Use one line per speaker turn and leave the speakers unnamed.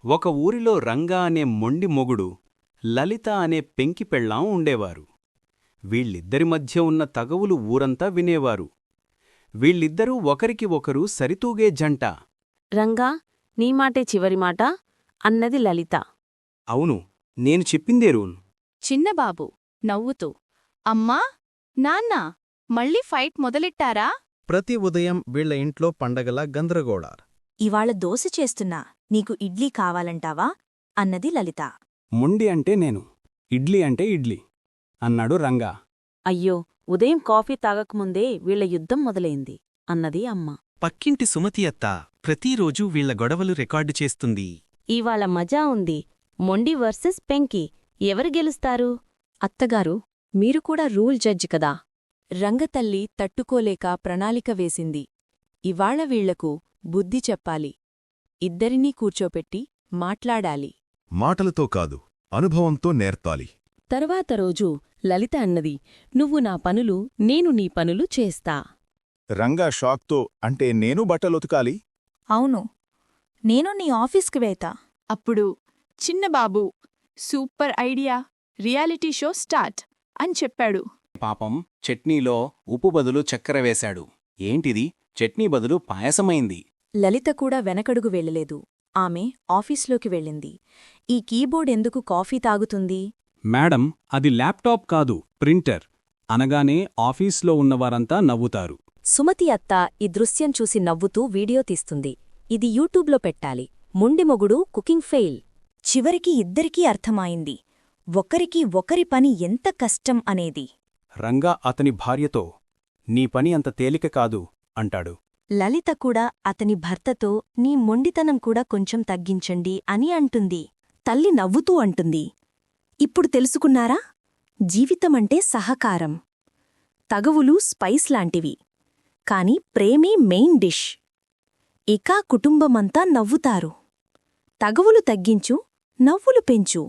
ఒక ఊరిలో రంగా అనే మొండి మొగుడు, లలిత అనే పెంకి పెళ్ళాం ఉండేవారు. వీళ్ళిద్దరి మధ్య ఉన్న తగవులు ఊరంతా వినేవారు. వీళ్ళిద్దరూ ఒకరికి ఒకరు సరితూగే జంట.
రంగా, నీ మాటే చివరి మాట అన్నది లలిత.
అవును, నేను చెప్పిందే రూల్.
చిన్నబాబు నవ్వుతూ, అమ్మా, నాన్నా, మళ్ళీ ఫైట్ మొదలెట్టారా?
ప్రతి ఉదయం వీళ్ల ఇంట్లో పండగలా గందరగోళ.
ఇవాళ దోశ చేస్తున్నా, నీకు ఇడ్లీ కావాలంటావా అన్నది లలిత.
మొండి అంటే నేను, ఇడ్లీ అంటే ఇడ్లీ అన్నాడు రంగా.
అయ్యో, ఉదయం కాఫీ తాగకముందే వీళ్ల యుద్ధం మొదలైంది అన్నది అమ్మ.
పక్కింటి సుమతి అత్త ప్రతిరోజూ వీళ్ల గొడవలు రికార్డు చేస్తుంది.
ఇవాళ మజా ఉంది. మొండి వర్సెస్ పెంకి. ఎవరు గెలుస్తారు?
అత్తగారు, మీరు కూడా రూల్ జడ్జి కదా. రంగతల్లి తట్టుకోలేక ప్రణాళిక వేసింది. ఇవాళ వీళ్లకు బుద్ధి చెప్పాలి. ఇద్దరినీ కూర్చోపెట్టి మాట్లాడాలి.
మాటలతో కాదు, అనుభవంతో నేర్పాలి.
తర్వాత రోజు లలిత అన్నది, నువ్వు నా పనులు, నేను నీ పనులు చేస్తా.
రంగా షాక్తో, అంటే నేను బట్టలుతకాలి?
అవును, నేను నీ ఆఫీస్కి వేతా.
అప్పుడు Chinnababu, super idea, reality show start అని చెప్పాడు.
పాపం, చట్నీలో ఉప్పు బదులు చక్కెర వేశాడు. ఏంటిది, చట్నీ బదులు పాయసమైంది.
లలిత కూడా వెనకడుగు వెళ్ళలేదు. ఆమె ఆఫీస్లోకి వెళ్ళింది. ఈ కీబోర్డ్ ఎందుకు కాఫీ తాగుతుంది?
మేడం, అది ల్యాప్టాప్ కాదు, ప్రింటర్ అనగానే ఆఫీస్లో ఉన్నవారంతా నవ్వుతారు.
సుమతి అత్త ఈ దృశ్యం చూసి నవ్వుతూ వీడియో తీస్తుంది. ఇది యూట్యూబ్లో పెట్టాలి. మొండి మొగుడు కుకింగ్ ఫెయిల్. చివరికి ఇద్దరికీ అర్థమైంది, ఒకరికి ఒకరి పని ఎంత కష్టం అనేది.
రంగా అతని భార్యతో, నీ పని అంత తేలిక కాదు అంటాడు.
లలిత కూడా అతని భర్తతో, నీ మొండితనం కూడా కొంచెం తగ్గించండి అని అంటుంది. తల్లి నవ్వుతూ అంటుంది, ఇప్పుడు తెలుసుకున్నారా? జీవితమంటే సహకారం. తగవులు స్పైస్ లాంటివి, కాని ప్రేమే మెయిన్ డిష్. ఇక కుటుంబమంతా నవ్వుతారు. తగవులు తగ్గించు, నవ్వులు పెంచు.